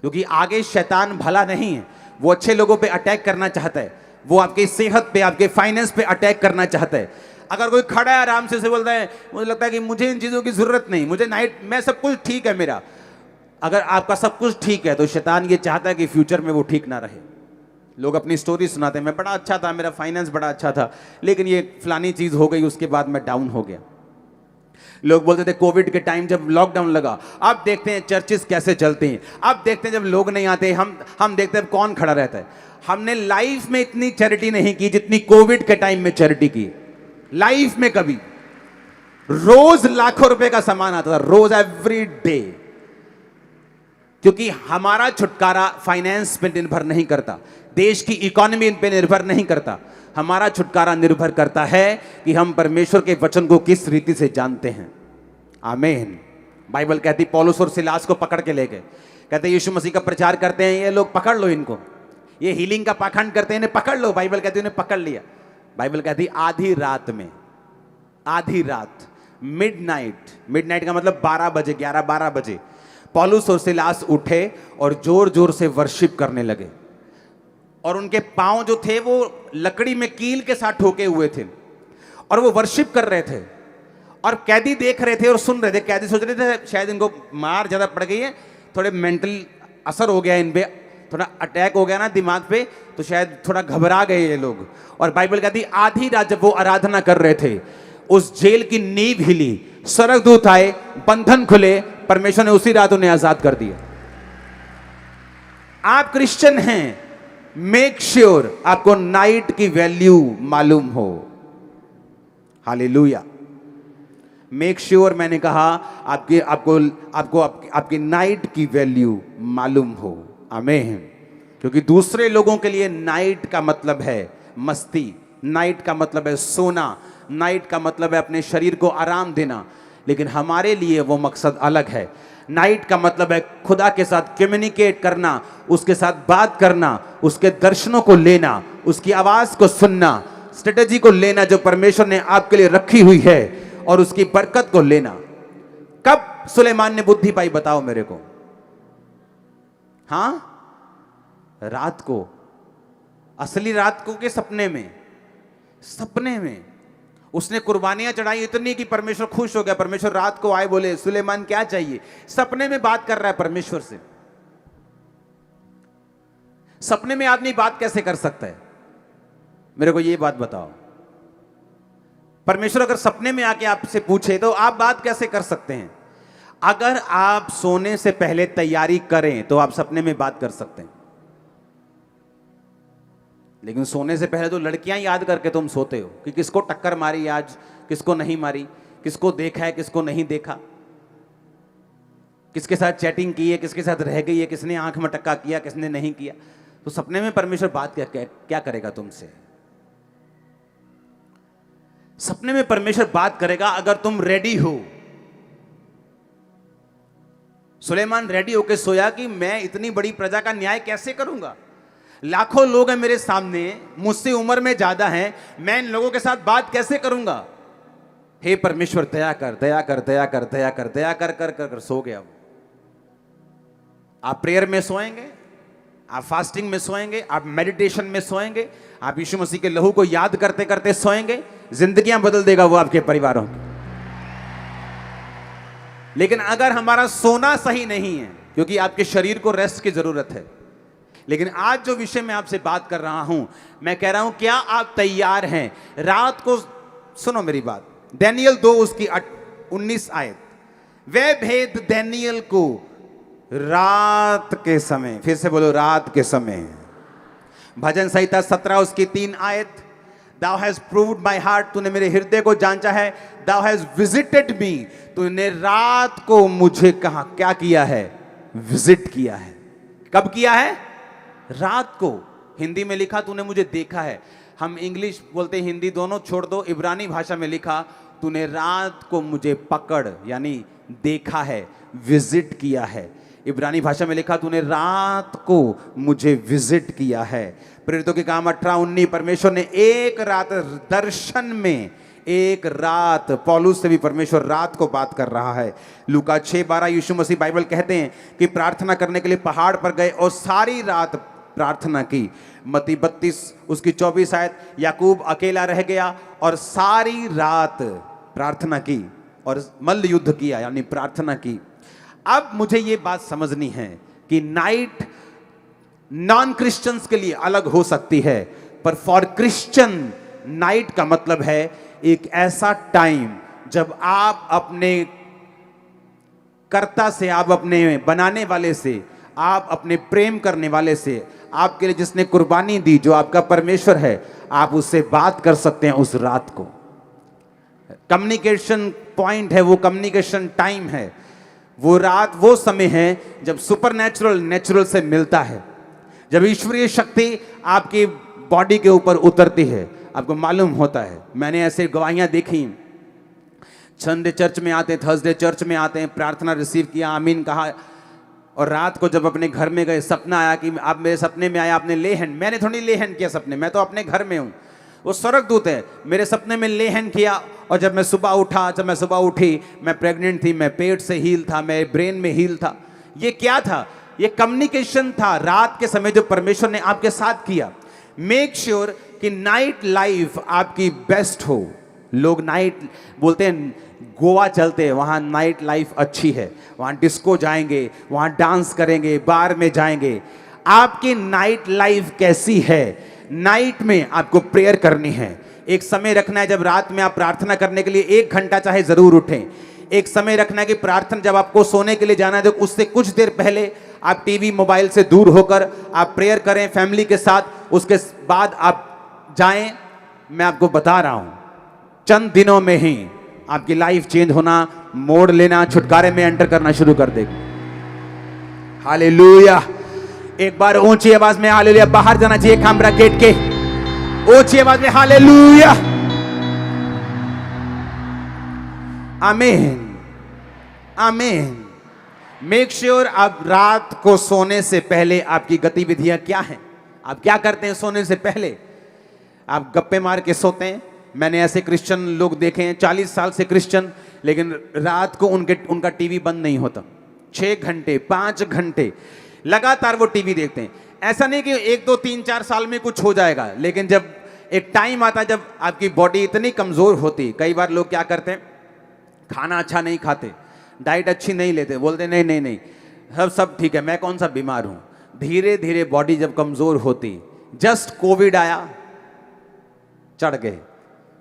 क्योंकि आगे शैतान भला नहीं है, वो अच्छे लोगों पे अटैक करना चाहता है, वो आपकी सेहत पे, आपके फाइनेंस पे अटैक करना चाहता है। अगर कोई खड़ा है आराम से बोलता है, मुझे लगता है कि मुझे इन चीज़ों की ज़रूरत नहीं, मुझे नाइट में सब कुछ ठीक है मेरा। अगर आपका सब कुछ ठीक है तो शैतान ये चाहता है कि फ्यूचर में वो ठीक ना रहे। लोग अपनी स्टोरी सुनाते हैं, मैं बड़ा अच्छा था, मेरा फाइनेंस बड़ा अच्छा था, लेकिन ये फलानी चीज़ हो गई, उसके बाद मैं डाउन हो गया। लोग बोलते थे कोविड के टाइम जब लॉकडाउन लगा, अब देखते हैं चर्चेस कैसे चलते हैं, अब देखते हैं जब लोग नहीं आते, हम देखते हैं कौन खड़ा रहता है। हमने लाइफ में इतनी चैरिटी नहीं की जितनी कोविड के टाइम में चैरिटी की। लाइफ में कभी, रोज लाखों रुपए का सामान आता था, रोज, एवरी डे, क्योंकि हमारा छुटकारा फाइनेंस पे निर्भर नहीं करता, देश की इकोनॉमी पे निर्भर नहीं करता। हमारा छुटकारा निर्भर करता है कि हम परमेश्वर के वचन को किस रीति से जानते हैं। आमीन। बाइबल कहती पौलुस और सिलास को पकड़ के ले गए, कहते यीशु मसीह का प्रचार करते हैं ये लोग, पकड़ लो इनको, ये हीलिंग का पाखंड करते हैं, इन्हें पकड़ लो। बाइबल कहती उन्हें पकड़ लिया। बाइबल कहती आधी रात में, आधी रात, मिडनाइट का मतलब 12 बजे, 11-12 बजे, पौलुस और सिलास उठे और जोर जोर से वर्शिप करने लगे, और उनके पांव जो थे वो लकड़ी में कील के साथ ठोके हुए थे, और वो वर्शिप कर रहे थे, और कैदी देख रहे थे और सुन रहे थे। कैदी सोच रहे थे शायद इनको मार ज्यादा पड़ गई है, थोड़े मेंटल असर हो गया इन पे, थोड़ा अटैक हो गया ना दिमाग पे, तो शायद थोड़ा घबरा गए ये लोग। और बाइबल कहती आधी रात जब वो आराधना कर रहे थे, उस जेल की नींव हिली, स्वर्गदूत आए, बंधन खुले, परमेश्वर ने उसी रात उन्हें आजाद कर दिया। आप क्रिश्चियन हैं, मेक श्योर आपको नाइट की वैल्यू मालूम हो। हालेलुया। मेक श्योर, मैंने कहा आपकी नाइट की वैल्यू मालूम हो। आमीन। क्योंकि दूसरे लोगों के लिए नाइट का मतलब है मस्ती, नाइट का मतलब है सोना, नाइट का मतलब है अपने शरीर को आराम देना, लेकिन हमारे लिए वो मकसद अलग है। नाइट का मतलब है खुदा के साथ कम्युनिकेट करना, उसके साथ बात करना, उसके दर्शनों को लेना, उसकी आवाज को सुनना, स्ट्रेटेजी को लेना जो परमेश्वर ने आपके लिए रखी हुई है, और उसकी बरकत को लेना। कब सुलेमान ने बुद्धि पाई बताओ मेरे को? हां, रात को। असली रात को के सपने में? सपने में उसने कुर्बानियां चढ़ाई इतनी कि परमेश्वर खुश हो गया। परमेश्वर रात को आए, बोले सुलेमान क्या चाहिए? सपने में बात कर रहा है परमेश्वर से। सपने में आदमी बात कैसे कर सकता है? मेरे को ये बात बताओ। परमेश्वर अगर सपने में आके आपसे पूछे तो आप बात कैसे कर सकते हैं? अगर आप सोने से पहले तैयारी करें तो आप सपने में बात कर सकते हैं, लेकिन सोने से पहले तो लड़कियां याद करके तुम सोते हो कि किसको टक्कर मारी आज, किसको नहीं मारी, किसको देखा है, किसको नहीं देखा, किसके साथ चैटिंग की है, किसके साथ रह गई है, किसने आंख में टक्का किया, किसने नहीं किया। तो सपने में परमेश्वर बात क्या करेगा तुमसे? सपने में परमेश्वर बात करेगा अगर तुम रेडी हो। सुलेमान रेडी होकर सोया कि मैं इतनी बड़ी प्रजा का न्याय कैसे करूंगा? लाखों लोग हैं मेरे सामने, मुझसे उम्र में ज्यादा हैं, मैं इन लोगों के साथ बात कैसे करूंगा? हे परमेश्वर दया कर, दया कर, दया कर, दया कर, दया कर कर कर, कर सो गया। आप प्रेयर में सोएंगे, आप फास्टिंग में सोएंगे, आप मेडिटेशन में सोएंगे, आप यीशु मसीह के लहू को याद करते करते सोएंगे, जिंदगियां बदल देगा वो आपके परिवारों की। लेकिन अगर हमारा सोना सही नहीं है, क्योंकि आपके शरीर को रेस्ट की जरूरत है, लेकिन आज जो विषय में आपसे बात कर रहा हूं, मैं कह रहा हूं क्या आप तैयार हैं? रात को सुनो मेरी बात, दानियेल 2 उसकी 19 आयत, वे भेद दानियेल को रात के समय, फिर से बोलो रात के समय। भजन संहिता 17 उसकी 3 आयत, Thou hast proved my heart, तूने मेरे हृदय को जांचा है। Thou hast visited me, तूने रात को मुझे कहा क्या किया है? विजिट किया है। कब किया है? रात को। हिंदी में लिखा तूने मुझे देखा है, हम इंग्लिश बोलते हिंदी दोनों छोड़ दो, इब्रानी भाषा में लिखा तूने रात को मुझे पकड़, यानी देखा है, विजिट किया है। इब्रानी भाषा में लिखा, तूने रात को मुझे विजिट किया है। प्रेरितों के काम 18-19, परमेश्वर ने एक रात दर्शन में, एक रात, पौलुस से भी परमेश्वर रात को बात कर रहा है। लूका 6:12, यीशु मसीह बाइबल कहते हैं कि प्रार्थना करने के लिए पहाड़ पर गए और सारी रात प्रार्थना की। मत्ती 32 उसकी 24 आयत, याकूब अकेला रह गया और सारी रात प्रार्थना की और मल्ल युद्ध किया, यानी प्रार्थना की। अब मुझे ये बात समझनी है कि नाइट नॉन क्रिश्चियंस के लिए अलग हो सकती है, पर फॉर क्रिश्चियन नाइट का मतलब है एक ऐसा टाइम जब आप अपने कर्ता से, आप अपने बनाने वाले से, आप अपने प्रेम करने वाले से, आपके लिए जिसने कुर्बानी दी, जो आपका परमेश्वर है, आप उससे बात कर सकते हैं उस रात को। कम्युनिकेशन पॉइंट है वो, कम्युनिकेशन टाइम है वो। रात वो समय है जब सुपरनैचुरल नेचुरल से मिलता है, जब ईश्वरीय शक्ति आपकी बॉडी के ऊपर उतरती है, आपको मालूम होता है। मैंने ऐसे गवाहियां देखी, संडे चर्च में आते, थर्सडे चर्च में आते हैं, प्रार्थना रिसीव किया, आमीन कहा, और रात को जब अपने घर में गए, सपना आया कि आप मेरे सपने में आया, आपने ले हैंड, मैंने थोड़ी ले हैंड किया सपने, मैं तो अपने घर में हूँ, वो स्वर्गदूत है, मेरे सपने में ले हैंड किया। और जब मैं सुबह उठा, जब मैं सुबह उठी, मैं प्रेग्नेंट थी, मैं पेट से हील था, मैं ब्रेन में हील था। ये क्या था? ये कम्युनिकेशन था रात के समय जो परमेश्वर ने आपके साथ किया। मेक श्योर कि नाइट लाइफ आपकी बेस्ट हो। लोग नाइट बोलते हैं, गोवा चलते हैं, वहाँ नाइट लाइफ अच्छी है, वहाँ डिस्को जाएंगे, वहाँ डांस करेंगे, बार में जाएंगे। आपकी नाइट लाइफ कैसी है? नाइट में आपको प्रेयर करनी है। एक समय रखना है जब रात में आप प्रार्थना करने के लिए 1 घंटा चाहे जरूर उठें। एक समय रखना है कि प्रार्थना जब आपको सोने के लिए जाना है तो उससे कुछ देर पहले आप टीवी मोबाइल से दूर होकर आप प्रेयर करें फैमिली के साथ। उसके बाद आप जाएं। मैं आपको बता रहा हूं, चंद दिनों में ही आपकी लाइफ चेंज होना, मोड़ लेना, छुटकारे में एंटर करना शुरू कर देगी। हालेलुया। एक बार ऊंची आवाज में हालेलुया। बाहर जाना चाहिए कैमरा गेट के, ऊंची आवाज में हालेलुया। आमीन, आमीन। मेक श्योर आप रात को सोने से पहले आपकी गतिविधियां क्या हैं, आप क्या करते हैं सोने से पहले? आप गप्पे मार के सोते हैं। मैंने ऐसे क्रिश्चियन लोग देखे हैं 40 साल से क्रिश्चियन, लेकिन रात को उनका टीवी बंद नहीं होता। 6 घंटे 5 घंटे लगातार वो टीवी देखते हैं। ऐसा नहीं कि 1 2 3 4 साल में कुछ हो जाएगा, लेकिन जब एक टाइम आता है जब आपकी बॉडी इतनी कमजोर होती। कई बार लोग क्या करते हैं, खाना अच्छा नहीं खाते, डाइट अच्छी नहीं लेते, बोलते नहीं नहीं नहीं सब ठीक है, मैं कौन सा बीमार हूं। धीरे धीरे बॉडी जब कमजोर होती, जस्ट कोविड आया चढ़ गए,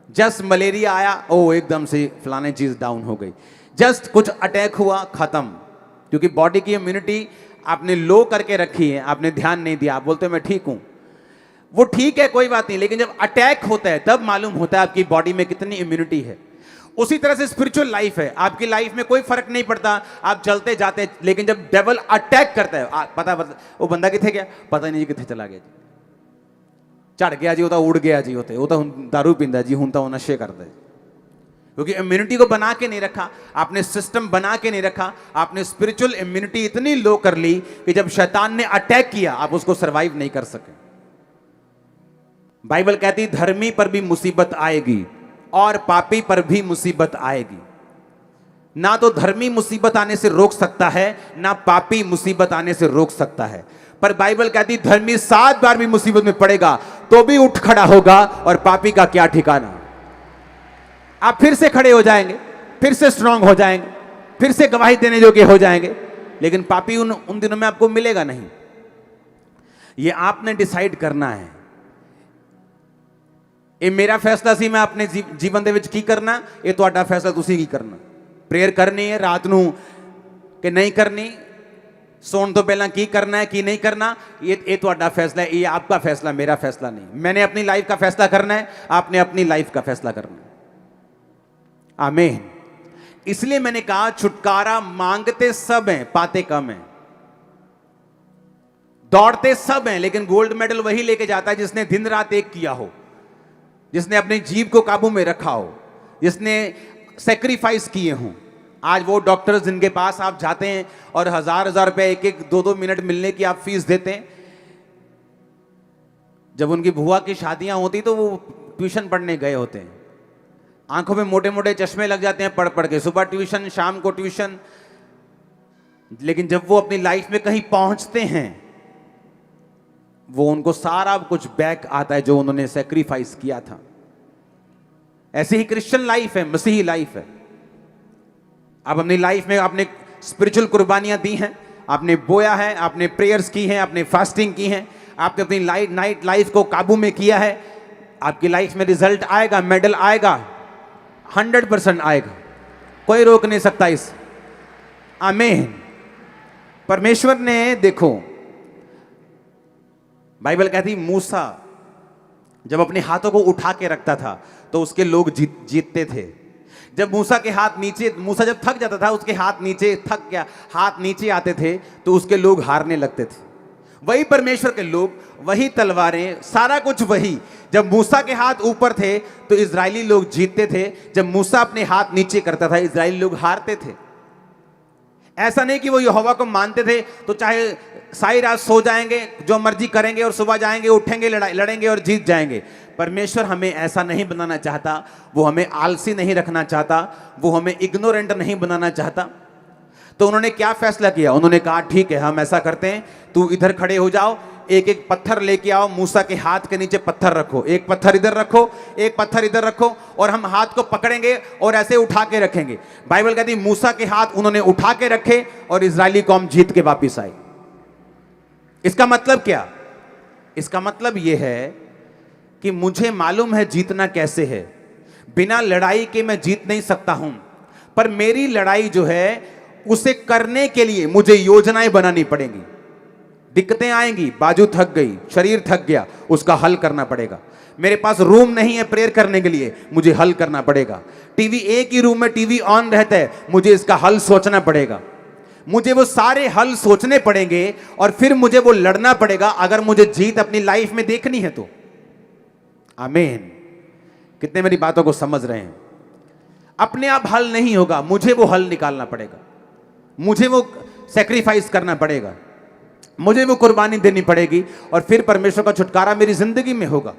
जस्ट मलेरिया आया ओ एकदम से फलाने चीज डाउन हो गई, जस्ट कुछ अटैक हुआ खत्म। क्योंकि बॉडी की इम्यूनिटी आपने लो करके रखी है, आपने ध्यान नहीं दिया। आप बोलते हो मैं ठीक हूं, वो ठीक है कोई बात नहीं, लेकिन जब अटैक होता है तब मालूम होता है आपकी बॉडी में कितनी इम्यूनिटी है। उसी तरह से स्पिरिचुअल लाइफ है। आपकी लाइफ में कोई फर्क नहीं पड़ता, आप चलते जाते, लेकिन जब डेविल अटैक करता है, पता वो बंदा किथे गया, पता नहीं किथे चला गया जी, चढ़ गया जी, होता उड़ गया जी, होते वो तो दारू पींदा जी, हूं तो नशे करता है। क्योंकि इम्यूनिटी को बना के नहीं रखा आपने, सिस्टम बना के नहीं रखा आपने। स्पिरिचुअल इम्यूनिटी इतनी लो कर ली कि जब शैतान ने अटैक किया आप उसको सरवाइव नहीं कर सके। बाइबल कहती धर्मी पर भी मुसीबत आएगी और पापी पर भी मुसीबत आएगी। ना तो धर्मी मुसीबत आने से रोक सकता है, ना पापी मुसीबत आने से रोक सकता है। पर बाइबल कहती धर्मी 7 बार भी मुसीबत में पड़ेगा तो भी उठ खड़ा होगा, और पापी का क्या ठिकाना। आप फिर से खड़े हो जाएंगे, फिर से स्ट्रांग हो जाएंगे, फिर से गवाही देने योग्य हो जाएंगे, लेकिन पापी उन दिनों में आपको मिलेगा नहीं। ये आपने डिसाइड करना है। ये मेरा फैसला सी मैं अपने जीवन दे विच की करना, ये तुहाडा फैसला तुसी की करना। प्रेयर करनी है रात नूं कि नहीं करनी, सोने तो पहला की करना है की नहीं करना, ये तुहाडा फैसला है, ये आपका फैसला, मेरा फैसला नहीं। मैंने अपनी लाइफ का फैसला करना है, आपने अपनी लाइफ का फैसला करना है। आमीन। इसलिए मैंने कहा छुटकारा मांगते सब हैं, पाते कम हैं। दौड़ते सब हैं, लेकिन गोल्ड मेडल वही लेके जाता है जिसने दिन रात एक किया हो, जिसने अपने जीव को काबू में रखा हो, जिसने सेक्रीफाइस किए हों। आज वो डॉक्टर्स जिनके पास आप जाते हैं और हजार हजार रुपए एक एक दो दो मिनट मिलने की आप फीस देते हैं, जब उनकी बुआ की शादियां होती तो वो ट्यूशन पढ़ने गए होते हैं, आंखों में मोटे मोटे चश्मे लग जाते हैं पढ़ पढ़ के, सुबह ट्यूशन शाम को ट्यूशन। लेकिन जब वो अपनी लाइफ में कहीं पहुंचते हैं, वो उनको सारा कुछ बैक आता है जो उन्होंने सेक्रीफाइस किया था। ऐसी ही क्रिश्चियन लाइफ है, मसीही लाइफ है। आप अपनी लाइफ में आपने स्पिरिचुअल कुर्बानियां दी हैं, आपने बोया है, आपने प्रेयर्स की हैं, आपने फास्टिंग की हैं, आपने अपनी नाइट लाइफ को काबू में किया है, आपकी लाइफ में रिजल्ट आएगा, मेडल आएगा, 100% आएगा, कोई रोक नहीं सकता इस। आमीन। परमेश्वर ने, देखो बाइबल कहती मूसा जब अपने हाथों को उठा के रखता था तो उसके लोग जीतते थे। जब मूसा के हाथ नीचे, मूसा जब थक जाता था, उसके हाथ नीचे थक गया, हाथ नीचे आते थे तो उसके लोग हारने लगते थे। वही परमेश्वर के लोग, वही तलवारें, सारा कुछ वही। जब मूसा के हाथ ऊपर थे तो इजरायली लोग जीतते थे, जब मूसा अपने हाथ नीचे करता था इजरायली लोग हारते थे। ऐसा नहीं कि वो यहोवा को मानते थे तो चाहे सारी रात सो जाएंगे, जो मर्जी करेंगे और सुबह जाएंगे, उठेंगे, लड़ेंगे और जीत जाएंगे। परमेश्वर हमें ऐसा नहीं बनाना चाहता, वो हमें आलसी नहीं रखना चाहता, वो हमें इग्नोरेंट नहीं बनाना चाहता। तो उन्होंने क्या फैसला किया? उन्होंने कहा ठीक है, हम ऐसा करते हैं, तू इधर खड़े हो जाओ, एक एक पत्थर लेके आओ, मूसा के हाथ के नीचे पत्थर रखो, एक पत्थर इधर रखो, एक पत्थर इधर रखो, और हम हाथ को पकड़ेंगे और ऐसे उठा के रखेंगे। बाइबल कहती मूसा के हाथ उन्होंने उठा के रखे और इजरायली कौम जीत के वापिस आई। इसका मतलब क्या? इसका मतलब यह है कि मुझे मालूम है जीतना कैसे है, बिना लड़ाई के मैं जीत नहीं सकता हूं, पर मेरी लड़ाई जो है उसे करने के लिए मुझे योजनाएं बनानी पड़ेंगी। दिक्कतें आएंगी, बाजू थक गई, शरीर थक गया, उसका हल करना पड़ेगा। मेरे पास रूम नहीं है प्रेयर करने के लिए, मुझे हल करना पड़ेगा। टीवी, एक ही रूम में टीवी ऑन रहता है, मुझे इसका हल सोचना पड़ेगा। मुझे वो सारे हल सोचने पड़ेंगे और फिर मुझे वो लड़ना पड़ेगा, अगर मुझे जीत अपनी लाइफ में देखनी है तो। आमीन। कितने मेरी बातों को समझ रहे हैं? अपने आप हल नहीं होगा, मुझे वो हल निकालना पड़ेगा, मुझे वो सैक्रिफाइस करना पड़ेगा, मुझे वो कुर्बानी देनी पड़ेगी, और फिर परमेश्वर का छुटकारा मेरी जिंदगी में होगा।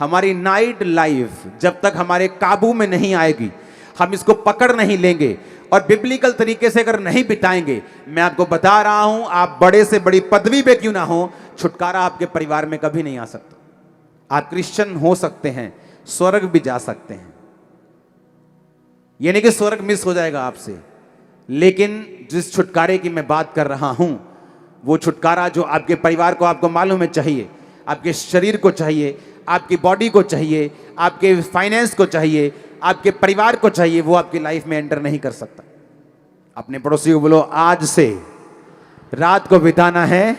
हमारी नाइट लाइफ जब तक हमारे काबू में नहीं आएगी, हम इसको पकड़ नहीं लेंगे और बिब्लिकल तरीके से अगर नहीं बिताएंगे, मैं आपको बता रहा हूं, आप बड़े से बड़ी पदवी पे क्यों ना हो, छुटकारा आपके परिवार में कभी नहीं आ सकता। आप क्रिश्चियन हो सकते हैं, स्वर्ग भी जा सकते हैं, यानी कि स्वर्ग मिस हो जाएगा आपसे, लेकिन जिस छुटकारे की मैं बात कर रहा हूं, वो छुटकारा जो आपके परिवार को, आपको मालूम है, चाहिए, आपके शरीर को चाहिए, आपकी बॉडी को चाहिए, आपके फाइनेंस को चाहिए, आपके परिवार को चाहिए, वो आपकी लाइफ में एंटर नहीं कर सकता। अपने पड़ोसी को बोलो, आज से रात को बिताना है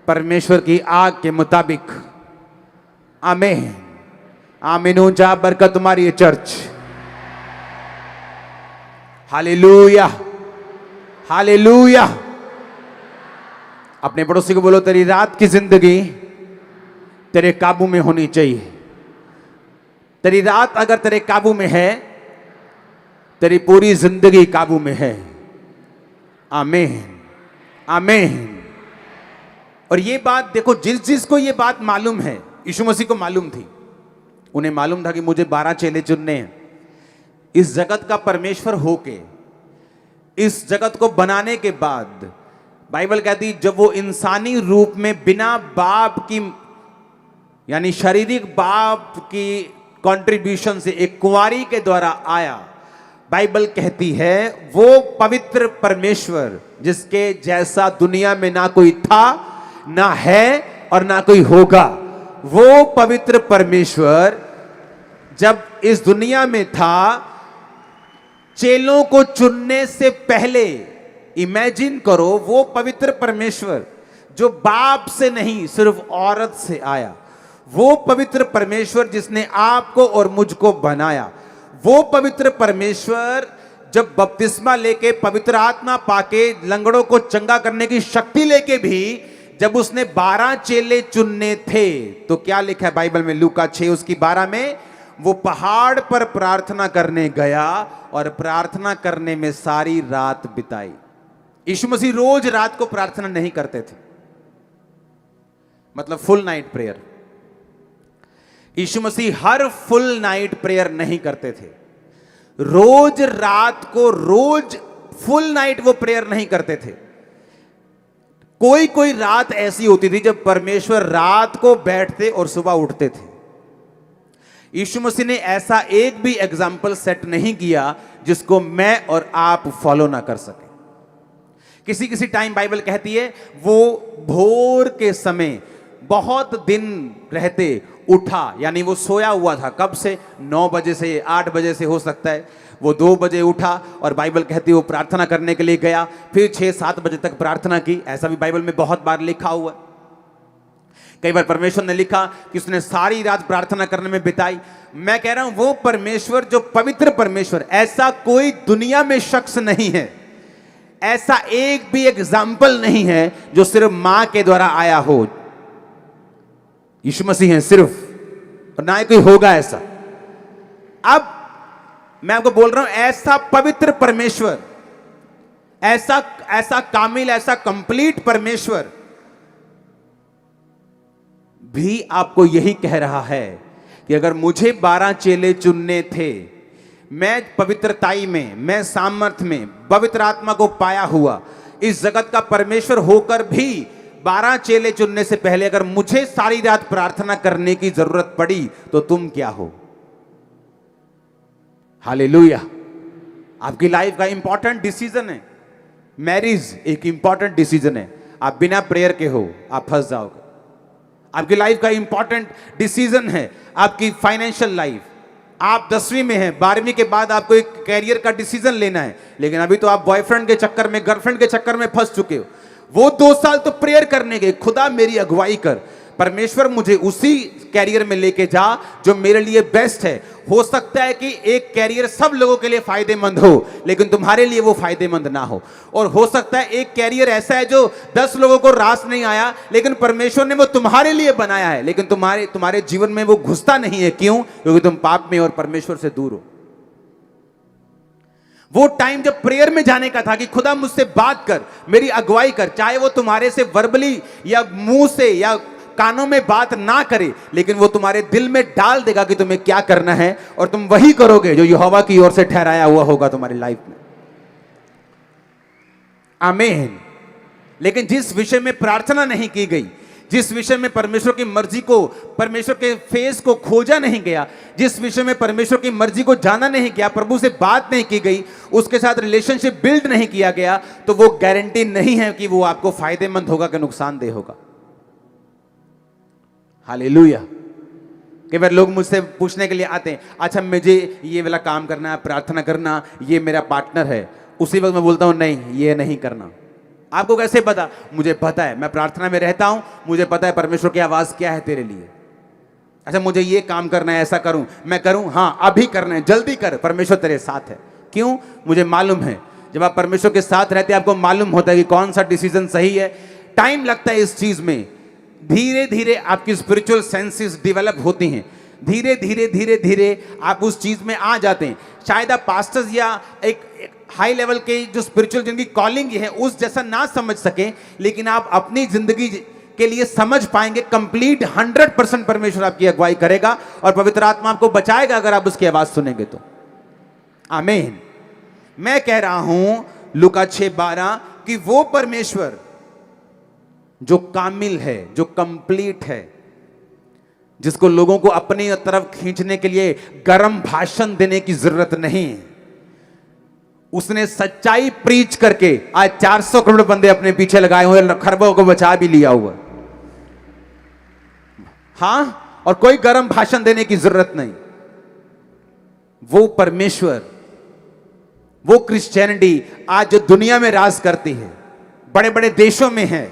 परमेश्वर की आग के मुताबिक। आमीन। आमीन। ऊंचा बरकत तुम्हारी है चर्च। Hallelujah, hallelujah. अपने पड़ोसी को बोलो, तेरी रात की जिंदगी तेरे काबू में होनी चाहिए। तेरी रात अगर तेरे काबू में है, तेरी पूरी जिंदगी काबू में है। आमीन, आमीन। और ये बात देखो, जिसको ये बात मालूम है, यीशु मसीह को मालूम थी, उन्हें मालूम था कि मुझे 12 चेले चुनने हैं। इस जगत का परमेश्वर होके, इस जगत को बनाने के बाद, बाइबल कहती जब वो इंसानी रूप में बिना बाप की, यानी शारीरिक बाप की कंट्रीब्यूशन से एक कुंवारी के द्वारा आया, बाइबल कहती है वो पवित्र परमेश्वर जिसके जैसा दुनिया में ना कोई था, ना है और ना कोई होगा, वो पवित्र परमेश्वर जब इस दुनिया में था, चेलों को चुनने से पहले, इमेजिन करो, वो पवित्र परमेश्वर जो बाप से नहीं सिर्फ औरत से आया, वो पवित्र परमेश्वर जिसने आपको और मुझको बनाया, वो पवित्र परमेश्वर जब बपतिस्मा लेके, पवित्र आत्मा पाके, लंगड़ों को चंगा करने की शक्ति लेके भी जब उसने 12 चेले चुनने थे, तो क्या लिखा है बाइबल में? लूका 6 उसकी 12 में, वो पहाड़ पर प्रार्थना करने गया और प्रार्थना करने में सारी रात बिताई। यीशु मसीह रोज रात को प्रार्थना नहीं करते थे, मतलब फुल नाइट प्रेयर। यीशु मसीह हर फुल नाइट प्रेयर नहीं करते थे। रोज रात को, रोज फुल नाइट वो प्रेयर नहीं करते थे। कोई कोई रात ऐसी होती थी जब परमेश्वर रात को बैठते और सुबह उठते थे। यीशु मसीह ने ऐसा एक भी एग्जाम्पल सेट नहीं किया जिसको मैं और आप फॉलो ना कर सके। किसी किसी टाइम बाइबल कहती है वो भोर के समय बहुत दिन रहते उठा, यानी वो सोया हुआ था। कब से? 9 बजे से, 8 बजे से हो सकता है। वो 2 बजे उठा और बाइबल कहती है वो प्रार्थना करने के लिए गया, फिर 6-7 बजे तक प्रार्थना की। ऐसा भी बाइबल में बहुत बार लिखा हुआ है। कई बार परमेश्वर ने लिखा कि उसने सारी रात प्रार्थना करने में बिताई। मैं कह रहा हूं वो परमेश्वर, जो पवित्र परमेश्वर, ऐसा कोई दुनिया में शख्स नहीं है, ऐसा एक भी एग्जाम्पल नहीं है जो सिर्फ मां के द्वारा आया हो। यीशु मसीह है सिर्फ, और ना ही कोई होगा ऐसा। अब मैं आपको बोल रहा हूं, ऐसा पवित्र परमेश्वर, ऐसा कामिल, ऐसा कंप्लीट परमेश्वर भी आपको यही कह रहा है कि अगर मुझे 12 चेले चुनने थे, मैं पवित्रताई में, मैं सामर्थ्य में, पवित्र आत्मा को पाया हुआ इस जगत का परमेश्वर होकर भी 12 चेले चुनने से पहले अगर मुझे सारी रात प्रार्थना करने की जरूरत पड़ी तो तुम क्या हो? हालेलुया। आपकी लाइफ का इंपॉर्टेंट डिसीजन है। मैरिज एक इंपॉर्टेंट डिसीजन है। आप बिना प्रेयर के हो, आप फंस जाओगे। आपकी लाइफ का इंपॉर्टेंट डिसीजन है आपकी फाइनेंशियल लाइफ। आप 10वीं में हैं, 12वीं के बाद आपको एक कैरियर का डिसीजन लेना है, लेकिन अभी तो आप बॉयफ्रेंड के चक्कर में, गर्लफ्रेंड के चक्कर में फंस चुके हो। वो 2 साल तो प्रेयर करने गए, खुदा मेरी अगुवाई कर, परमेश्वर मुझे उसी कैरियर में लेके जा जो मेरे लिए बेस्ट है। हो सकता है कि एक कैरियर सब लोगों के लिए फायदेमंद हो, लेकिन तुम्हारे लिए वो फायदेमंद ना हो। और हो सकता है एक कैरियर ऐसा है जो 10 लोगों को रास नहीं आया, लेकिन परमेश्वर ने वो तुम्हारे लिए बनाया है, लेकिन तुम्हारे जीवन में वो घुसता नहीं है। क्यों? क्योंकि तुम पाप में और परमेश्वर से दूर हो। वो टाइम जब प्रेयर में जाने का था कि खुदा मुझसे बात कर, मेरी अगुवाई कर, चाहे वो तुम्हारे से वर्बली या मुंह से या कानों में बात ना करे, लेकिन वो तुम्हारे दिल में डाल देगा कि तुम्हें क्या करना है, और तुम वही करोगे जो यहोवा की ओर से ठहराया हुआ होगा तुम्हारी लाइफ में। आमीन। लेकिन जिस विषय में प्रार्थना नहीं की गई, जिस विषय में परमेश्वर की मर्जी को, परमेश्वर के फेस को खोजा नहीं गया, जिस विषय में परमेश्वर की मर्जी को जाना नहीं गया, प्रभु से बात नहीं की गई, उसके साथ रिलेशनशिप बिल्ड नहीं किया गया, तो वो गारंटी नहीं है कि वो आपको फायदेमंद होगा कि नुकसानदेह होगा। हालेलुया। कई बार लोग मुझसे पूछने के लिए आते हैं, अच्छा मुझे ये वाला काम करना है, प्रार्थना करना, ये मेरा पार्टनर है। उसी वक्त मैं बोलता हूं नहीं, ये नहीं करना। आपको कैसे पता? मुझे पता है, मैं प्रार्थना में रहता हूं, मुझे पता है परमेश्वर की आवाज क्या है तेरे लिए। अच्छा मुझे ये काम करना है, ऐसा करूं, मैं करूं, हाँ अभी करना है, जल्दी कर, परमेश्वर तेरे साथ है। क्यों? मुझे मालूम है जब आप परमेश्वर के साथ रहते हैं आपको मालूम होता है कि कौन सा डिसीजन सही है। टाइम लगता है इस चीज में, धीरे धीरे आपकी स्पिरिचुअल सेंसेस डेवलप होती हैं, धीरे धीरे धीरे धीरे आप उस चीज में आ जाते हैं। शायद आप पास्टर्स या एक हाई लेवल के जो स्पिरिचुअल जिनकी कॉलिंग है उस जैसा ना समझ सकें, लेकिन आप अपनी जिंदगी के लिए समझ पाएंगे। कंप्लीट 100% परमेश्वर आपकी अगुवाई करेगा और पवित्र आत्मा आपको बचाएगा अगर आप उसकी आवाज सुनेंगे तो। आमीन। मैं कह रहा हूं लूका 6:12 कि वो परमेश्वर जो कामिल है, जो कंप्लीट है, जिसको लोगों को अपनी तरफ खींचने के लिए गर्म भाषण देने की जरूरत नहीं है, उसने सच्चाई प्रीच करके आज 400 करोड़ बंदे अपने पीछे लगाए हुए, खरबों को बचा भी लिया हुआ। हां, और कोई गर्म भाषण देने की जरूरत नहीं। वो परमेश्वर, वो क्रिश्चियनिटी आज जो दुनिया में राज करती है, बड़े बड़े देशों में है।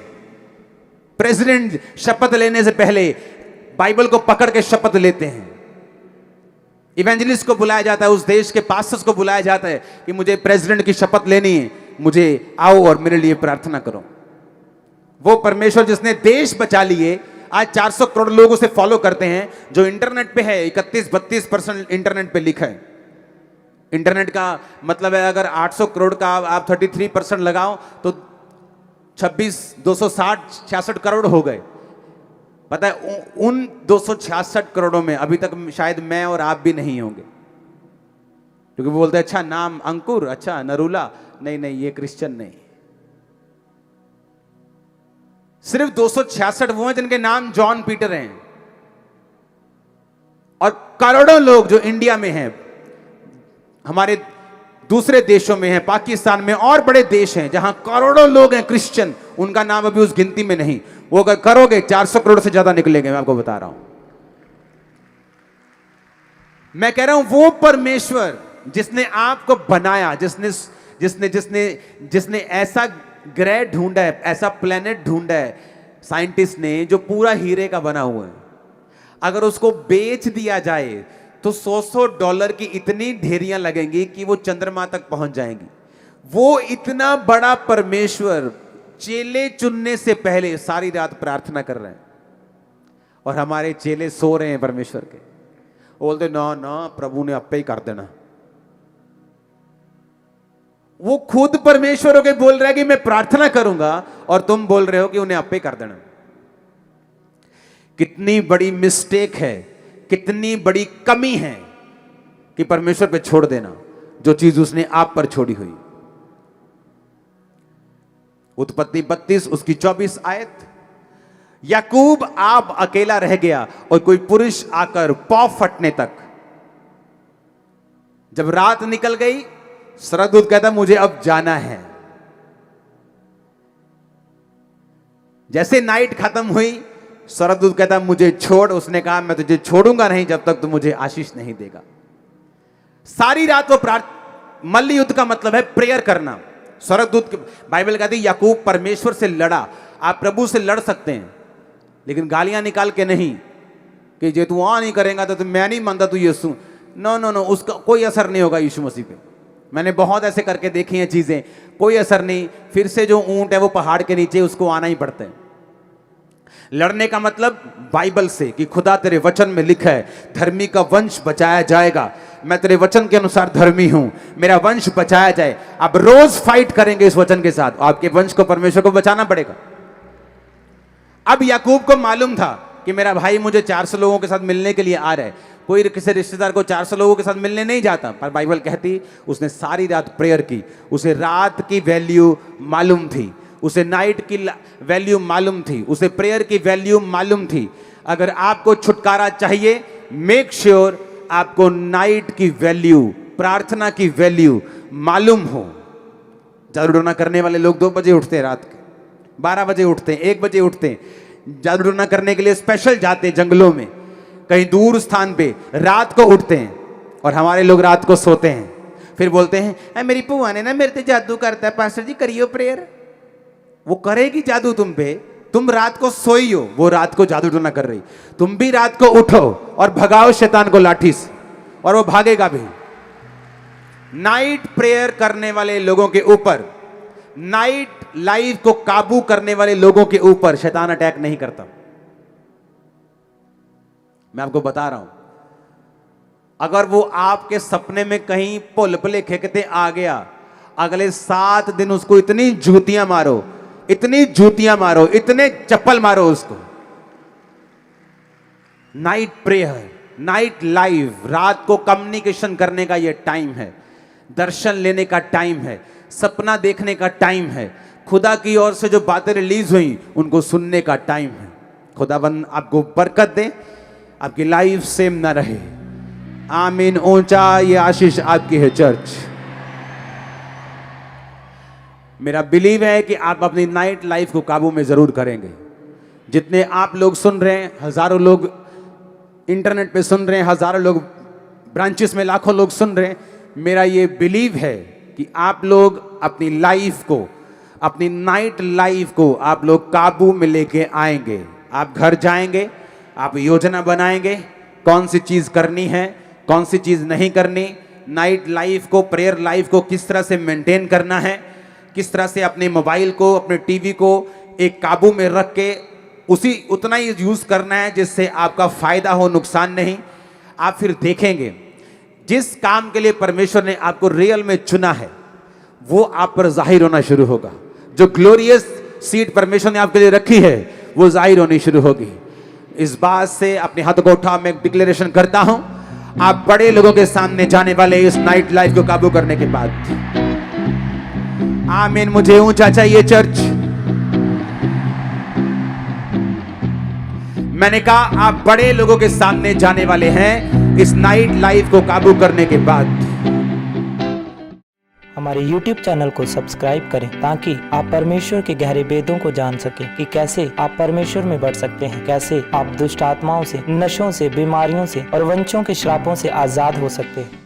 प्रेसिडेंट शपथ लेने से पहले बाइबल को पकड़ के शपथ लेते हैं। इवेंजलिस्ट को बुलाया जाता है, उस देश के पास्टर्स को बुलाया जाता है कि मुझे प्रेसिडेंट की शपथ लेनी है, मुझे आओ और मेरे लिए प्रार्थना करो। वो परमेश्वर जिसने देश बचा लिए आज 400 करोड़ लोग उसे फॉलो करते हैं, जो इंटरनेट पे है 31-32% इंटरनेट पे लिखा है। इंटरनेट का मतलब है अगर 800 करोड़ का आप 33% लगाओ तो 266 करोड़ हो गए। पता है उन 266 करोड़ों में अभी तक शायद मैं और आप भी नहीं होंगे, क्योंकि वो बोलते हैं अच्छा नाम अंकुर, अच्छा नरूला, नहीं नहीं ये क्रिश्चियन नहीं। सिर्फ 266 वो हैं जिनके नाम जॉन पीटर हैं, और करोड़ों लोग जो इंडिया में हैं, हमारे दूसरे देशों में हैं, पाकिस्तान में और बड़े देश हैं जहां करोड़ों लोग हैं क्रिश्चियन, उनका नाम अभी उस गिनती में नहीं। वो अगर करोगे 400 करोड़ से ज्यादा निकलेंगे, मैं आपको बता रहा हूं। मैं कह रहा हूं वो परमेश्वर जिसने आपको बनाया, जिसने जिसने जिसने जिसने ऐसा ग्रह ढूंढा है, ऐसा प्लेनेट ढूंढा है साइंटिस्ट ने जो पूरा हीरे का बना हुआ है, अगर उसको बेच दिया जाए तो $100 की इतनी ढेरियां लगेंगी कि वो चंद्रमा तक पहुंच जाएंगी। वो इतना बड़ा परमेश्वर चेले चुनने से पहले सारी रात प्रार्थना कर रहे हैं, और हमारे चेले सो रहे हैं परमेश्वर के। बोलते ना ना प्रभु ने आपे ही कर देना। वो खुद परमेश्वर होके बोल रहा है कि मैं प्रार्थना करूंगा, और तुम बोल रहे हो कि उन्हें आपे कर देना। कितनी बड़ी मिस्टेक है, कितनी बड़ी कमी है कि परमेश्वर पे छोड़ देना जो चीज उसने आप पर छोड़ी हुई। उत्पत्ति 32 उसकी 24 आयत, याकूब आप अकेला रह गया और कोई पुरुष आकर पौ फटने तक। जब रात निकल गई, स्वर्गदूत कहता मुझे अब जाना है। जैसे नाइट खत्म हुई, स्वर्गदूत कहता मुझे छोड़। उसने कहा मैं तुझे छोड़ूंगा नहीं जब तक तू मुझे आशीष नहीं देगा। सारी रात वो मल्ल युद्ध का मतलब है प्रेयर करना। स्वर्गदूत, बाइबल कहती है याकूब परमेश्वर से लड़ा। आप प्रभु से लड़ सकते हैं, लेकिन गालियां निकाल के नहीं कि जे तू आ नहीं करेगा तो मैं नहीं मानता तू यीशु। नो नो नो, उसका कोई असर नहीं होगा यीशु मसीह पे। मैंने बहुत ऐसे करके देखी हैं चीजें, कोई असर नहीं। फिर से जो ऊंट है वो पहाड़ के नीचे, उसको आना ही पड़ता है। लड़ने का मतलब बाइबल से कि खुदा तेरे वचन में लिखा है धर्मी का वंश बचाया जाएगा। मैं तेरे वचन के अनुसार धर्मी हूं, मेरा वंश बचाया जाए। आप रोज फाइट करेंगे इस वचन के साथ, आपके वंश को परमेश्वर को बचाना पड़ेगा। अब याकूब को मालूम था कि मेरा भाई मुझे 400 लोगों के साथ मिलने के लिए आ रहा है। कोई किसी रिश्तेदार को 400 लोगों के साथ मिलने नहीं जाता, पर बाइबल कहती उसने सारी रात प्रेयर की। उसे रात की वैल्यू मालूम थी, उसे नाइट की वैल्यू मालूम थी, उसे प्रेयर की वैल्यू मालूम थी। अगर आपको छुटकारा चाहिए, मेक श्योर आपको नाइट की वैल्यू, प्रार्थना की वैल्यू मालूम हो। जादूटोना करने वाले लोग 2 बजे उठते हैं, रात के 12 बजे उठते हैं, 1 बजे उठते हैं। जादूटोना करने के लिए स्पेशल जाते हैं जंगलों में, कहीं दूर स्थान पे रात को उठते हैं। और हमारे लोग रात को सोते हैं, फिर बोलते हैं मेरी बुआ ने ना मेरे पे जादू करता है, पास्टर जी करियो प्रेयर। वो करेगी जादू तुम पे, तुम रात को सोई हो, वो रात को जादू टोना कर रही। तुम भी रात को उठो और भगाओ शैतान को लाठी से, और वो भागेगा भी। नाइट प्रेयर करने वाले लोगों के ऊपर, नाइट लाइफ को काबू करने वाले लोगों के ऊपर शैतान अटैक नहीं करता। मैं आपको बता रहा हूं, अगर वो आपके सपने में कहीं पुलपले खेकते आ गया, अगले 7 दिन उसको इतनी जूतियां मारो, इतनी जूतियां मारो, इतने चप्पल मारो उसको। नाइट प्रेयर, नाइट लाइव, रात को कम्युनिकेशन करने का ये टाइम है, दर्शन लेने का टाइम है, सपना देखने का टाइम है, खुदा की ओर से जो बातें रिलीज हुई उनको सुनने का टाइम है। खुदाबंद आपको बरकत दे, आपकी लाइफ सेम ना रहे। आमीन। ऊंचा ये आशीष आपकी है चर्च। मेरा बिलीव है कि आप अपनी नाइट लाइफ को काबू में जरूर करेंगे। जितने आप लोग सुन रहे हैं, हजारों लोग इंटरनेट पे सुन रहे हैं, हजारों लोग ब्रांचेस में लाखों लोग सुन रहे हैं, मेरा ये बिलीव है कि आप लोग अपनी लाइफ को, अपनी नाइट लाइफ को आप लोग काबू में लेके आएंगे। आप घर जाएंगे, आप योजना बनाएंगे कौन सी चीज करनी है, कौन सी चीज नहीं करनी। नाइट लाइफ को, प्रेयर लाइफ को किस तरह से मेंटेन करना है, किस तरह से अपने मोबाइल को, अपने टीवी को एक काबू में रख के उतना ही यूज करना है जिससे आपका फायदा हो, नुकसान नहीं। आप फिर देखेंगे जिस काम के लिए परमेश्वर ने आपको रियल में चुना है वो आप पर जाहिर होना शुरू होगा। जो ग्लोरियस सीट परमेश्वर ने आपके लिए रखी है वो जाहिर होनी शुरू होगी। इस बात से अपने हाथों को उठा मैं डिक्लेरेशन करता हूं, आप बड़े लोगों के सामने जाने वाले इस नाइट लाइफ को काबू करने के बाद। आमीन। मुझे ऊंचा चाहिए चर्च। मैंने कहा आप बड़े लोगों के सामने जाने वाले हैं इस नाइट लाइफ को काबू करने के बाद। हमारे YouTube चैनल को सब्सक्राइब करें ताकि आप परमेश्वर के गहरे भेदों को जान सकें कि कैसे आप परमेश्वर में बढ़ सकते हैं, कैसे आप दुष्ट आत्माओं से, नशों से, बीमारियों से और वंशों के श्रापों से आजाद हो सकते हैं।